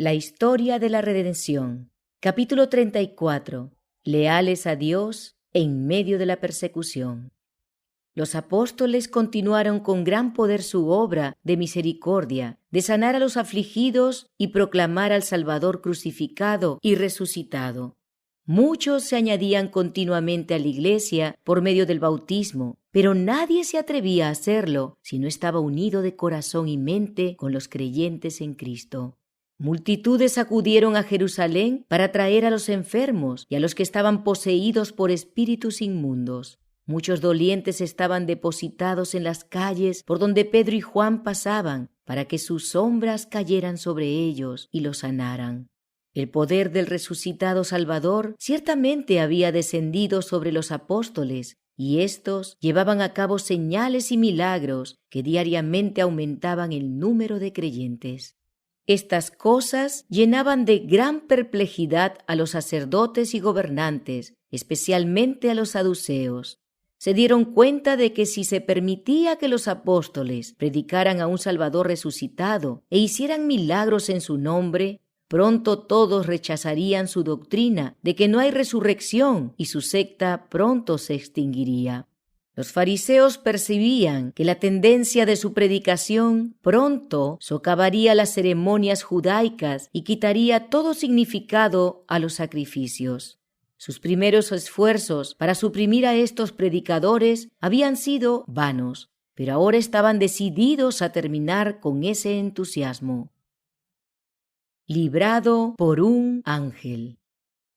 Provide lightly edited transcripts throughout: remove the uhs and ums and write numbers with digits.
La historia de la redención. Capítulo 34. Leales a Dios en medio de la persecución. Los apóstoles continuaron con gran poder su obra de misericordia, de sanar a los afligidos y proclamar al Salvador crucificado y resucitado. Muchos se añadían continuamente a la iglesia por medio del bautismo, pero nadie se atrevía a hacerlo si no estaba unido de corazón y mente con los creyentes en Cristo. Multitudes acudieron a Jerusalén para traer a los enfermos y a los que estaban poseídos por espíritus inmundos. Muchos dolientes estaban depositados en las calles por donde Pedro y Juan pasaban, para que sus sombras cayeran sobre ellos y los sanaran. El poder del resucitado Salvador ciertamente había descendido sobre los apóstoles, y éstos llevaban a cabo señales y milagros que diariamente aumentaban el número de creyentes. Estas cosas llenaban de gran perplejidad a los sacerdotes y gobernantes, especialmente a los saduceos. Se dieron cuenta de que si se permitía que los apóstoles predicaran a un Salvador resucitado e hicieran milagros en su nombre, pronto todos rechazarían su doctrina de que no hay resurrección y su secta pronto se extinguiría. Los fariseos percibían que la tendencia de su predicación pronto socavaría las ceremonias judaicas y quitaría todo significado a los sacrificios. Sus primeros esfuerzos para suprimir a estos predicadores habían sido vanos, pero ahora estaban decididos a terminar con ese entusiasmo. Librado por un ángel.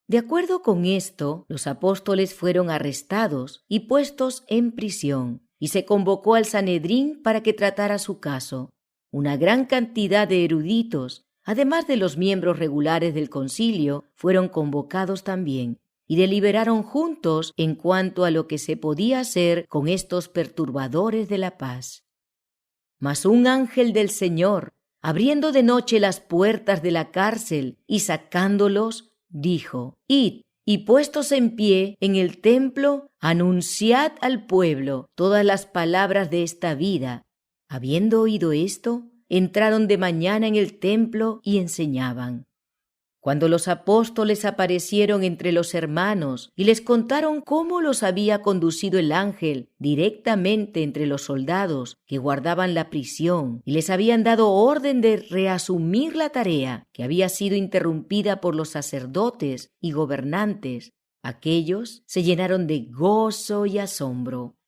De acuerdo con esto, los apóstoles fueron arrestados y puestos en prisión, y se convocó al Sanedrín para que tratara su caso. Una gran cantidad de eruditos, además de los miembros regulares del concilio, fueron convocados también, y deliberaron juntos en cuanto a lo que se podía hacer con estos perturbadores de la paz. Mas un ángel del Señor, abriendo de noche las puertas de la cárcel y sacándolos, dijo: Id, y puestos en pie en el templo, anunciad al pueblo todas las palabras de esta vida. Habiendo oído esto, entraron de mañana en el templo y enseñaban. Cuando los apóstoles aparecieron entre los hermanos y les contaron cómo los había conducido el ángel directamente entre los soldados que guardaban la prisión y les habían dado orden de reasumir la tarea que había sido interrumpida por los sacerdotes y gobernantes, aquellos se llenaron de gozo y asombro.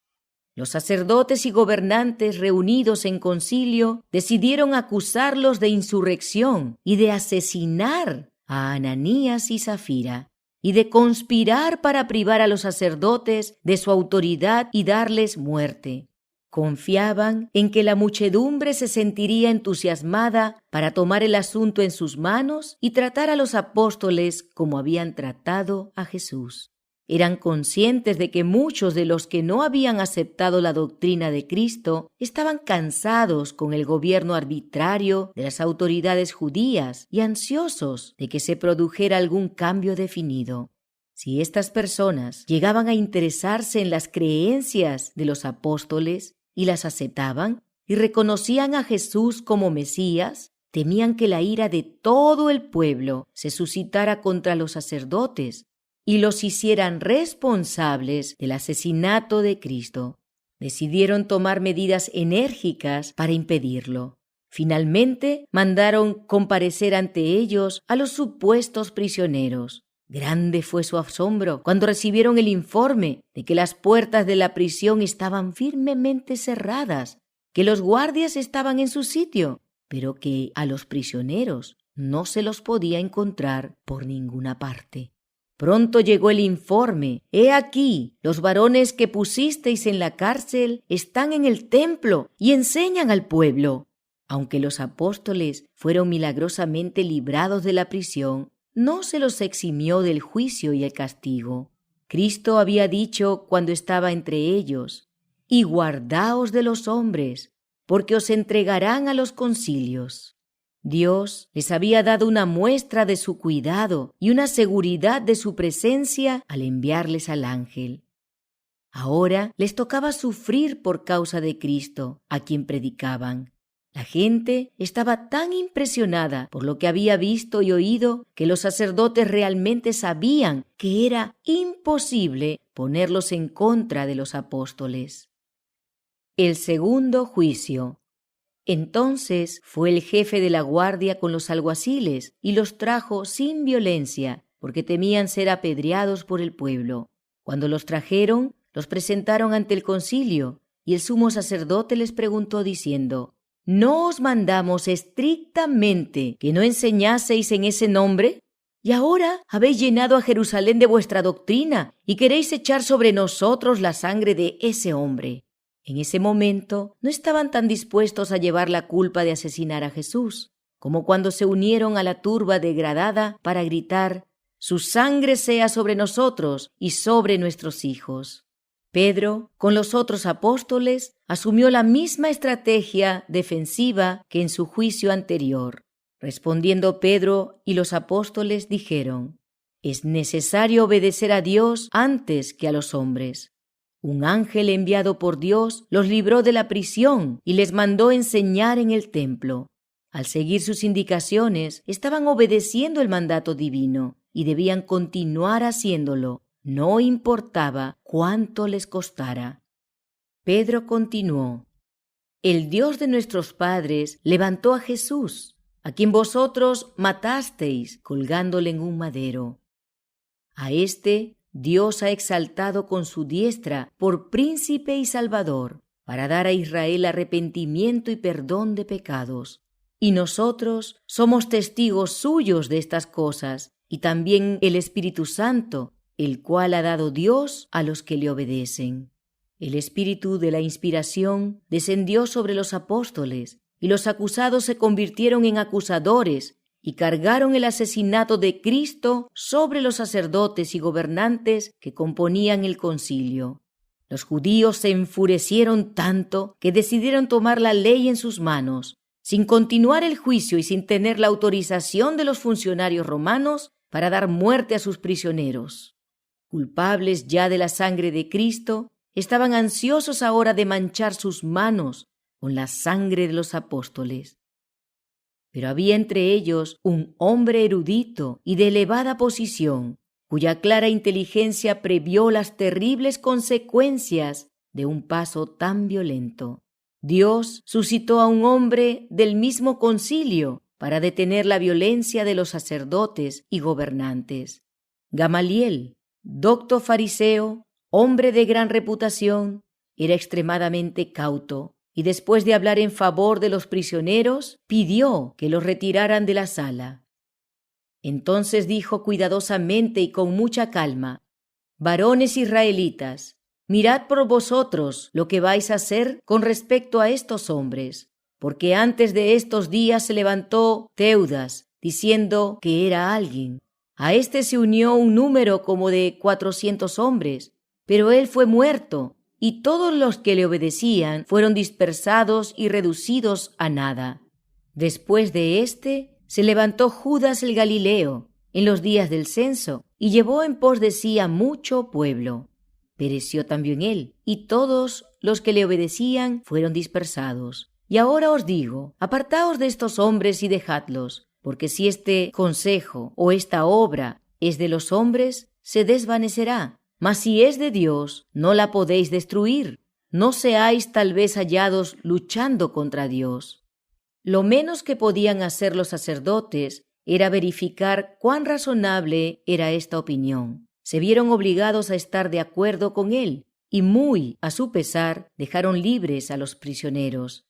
Los sacerdotes y gobernantes reunidos en concilio decidieron acusarlos de insurrección y de asesinar a Ananías y Zafira, y de conspirar para privar a los sacerdotes de su autoridad y darles muerte. Confiaban en que la muchedumbre se sentiría entusiasmada para tomar el asunto en sus manos y tratar a los apóstoles como habían tratado a Jesús. Eran conscientes de que muchos de los que no habían aceptado la doctrina de Cristo estaban cansados con el gobierno arbitrario de las autoridades judías y ansiosos de que se produjera algún cambio definido. Si estas personas llegaban a interesarse en las creencias de los apóstoles y las aceptaban y reconocían a Jesús como Mesías, temían que la ira de todo el pueblo se suscitara contra los sacerdotes y los hicieran responsables del asesinato de Cristo. Decidieron tomar medidas enérgicas para impedirlo. Finalmente, mandaron comparecer ante ellos a los supuestos prisioneros. Grande fue su asombro cuando recibieron el informe de que las puertas de la prisión estaban firmemente cerradas, que los guardias estaban en su sitio, pero que a los prisioneros no se los podía encontrar por ninguna parte. Pronto llegó el informe: «He aquí, los varones que pusisteis en la cárcel están en el templo y enseñan al pueblo». Aunque los apóstoles fueron milagrosamente librados de la prisión, no se los eximió del juicio y el castigo. Cristo había dicho cuando estaba entre ellos: «Y guardaos de los hombres, porque os entregarán a los concilios». Dios les había dado una muestra de su cuidado y una seguridad de su presencia al enviarles al ángel. Ahora les tocaba sufrir por causa de Cristo, a quien predicaban. La gente estaba tan impresionada por lo que había visto y oído que los sacerdotes realmente sabían que era imposible ponerlos en contra de los apóstoles. El segundo juicio. Entonces fue el jefe de la guardia con los alguaciles y los trajo sin violencia, porque temían ser apedreados por el pueblo. Cuando los trajeron, los presentaron ante el concilio, y el sumo sacerdote les preguntó diciendo: ¿No os mandamos estrictamente que no enseñaseis en ese nombre? Y ahora habéis llenado a Jerusalén de vuestra doctrina y queréis echar sobre nosotros la sangre de ese hombre. En ese momento no estaban tan dispuestos a llevar la culpa de asesinar a Jesús, como cuando se unieron a la turba degradada para gritar: «Su sangre sea sobre nosotros y sobre nuestros hijos». Pedro, con los otros apóstoles, asumió la misma estrategia defensiva que en su juicio anterior. Respondiendo Pedro y los apóstoles dijeron: «Es necesario obedecer a Dios antes que a los hombres». Un ángel enviado por Dios los libró de la prisión y les mandó enseñar en el templo. Al seguir sus indicaciones, estaban obedeciendo el mandato divino y debían continuar haciéndolo, no importaba cuánto les costara. Pedro continuó: «El Dios de nuestros padres levantó a Jesús, a quien vosotros matasteis colgándole en un madero. A éste Dios ha exaltado con su diestra por príncipe y salvador, para dar a Israel arrepentimiento y perdón de pecados. Y nosotros somos testigos suyos de estas cosas, y también el Espíritu Santo, el cual ha dado Dios a los que le obedecen». El espíritu de la inspiración descendió sobre los apóstoles, y los acusados se convirtieron en acusadores y cargaron el asesinato de Cristo sobre los sacerdotes y gobernantes que componían el concilio. Los judíos se enfurecieron tanto que decidieron tomar la ley en sus manos. Sin continuar el juicio y sin tener la autorización de los funcionarios romanos para dar muerte a sus prisioneros. Culpables ya de la sangre de Cristo, estaban ansiosos ahora de manchar sus manos con la sangre de los apóstoles. Pero había entre ellos un hombre erudito y de elevada posición, cuya clara inteligencia previó las terribles consecuencias de un paso tan violento. Dios suscitó a un hombre del mismo concilio para detener la violencia de los sacerdotes y gobernantes. Gamaliel, docto fariseo, hombre de gran reputación, era extremadamente cauto y después de hablar en favor de los prisioneros, pidió que los retiraran de la sala. Entonces dijo cuidadosamente y con mucha calma: «Varones israelitas, mirad por vosotros lo que vais a hacer con respecto a estos hombres, porque antes de estos días se levantó Teudas, diciendo que era alguien. A éste se unió un número como de 400 hombres, pero él fue muerto, y todos los que le obedecían fueron dispersados y reducidos a nada. Después de éste se levantó Judas el Galileo en los días del censo y llevó en pos de sí a mucho pueblo. Pereció también él, y todos los que le obedecían fueron dispersados. Y ahora os digo, apartaos de estos hombres y dejadlos, porque si este consejo o esta obra es de los hombres, se desvanecerá. Mas si es de Dios, no la podéis destruir. No seáis tal vez hallados luchando contra Dios». Lo menos que podían hacer los sacerdotes era verificar cuán razonable era esta opinión. Se vieron obligados a estar de acuerdo con él, y muy a su pesar dejaron libres a los prisioneros.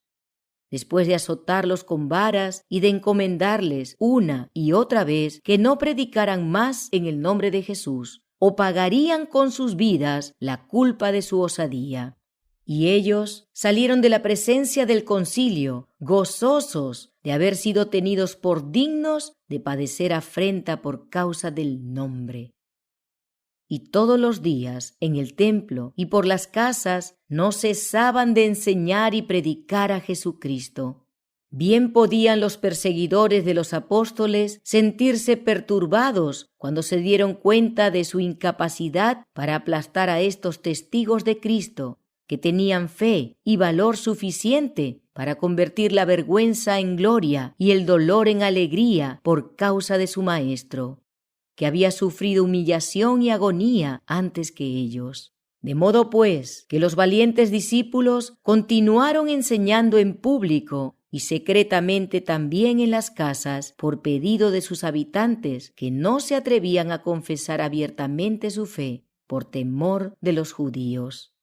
Después de azotarlos con varas y de encomendarles una y otra vez que no predicaran más en el nombre de Jesús, o pagarían con sus vidas la culpa de su osadía. Y ellos salieron de la presencia del concilio, gozosos de haber sido tenidos por dignos de padecer afrenta por causa del nombre. Y todos los días, en el templo y por las casas, no cesaban de enseñar y predicar a Jesucristo. Bien podían los perseguidores de los apóstoles sentirse perturbados cuando se dieron cuenta de su incapacidad para aplastar a estos testigos de Cristo, que tenían fe y valor suficiente para convertir la vergüenza en gloria y el dolor en alegría por causa de su Maestro, que había sufrido humillación y agonía antes que ellos. De modo pues que los valientes discípulos continuaron enseñando en público y secretamente también en las casas por pedido de sus habitantes que no se atrevían a confesar abiertamente su fe por temor de los judíos.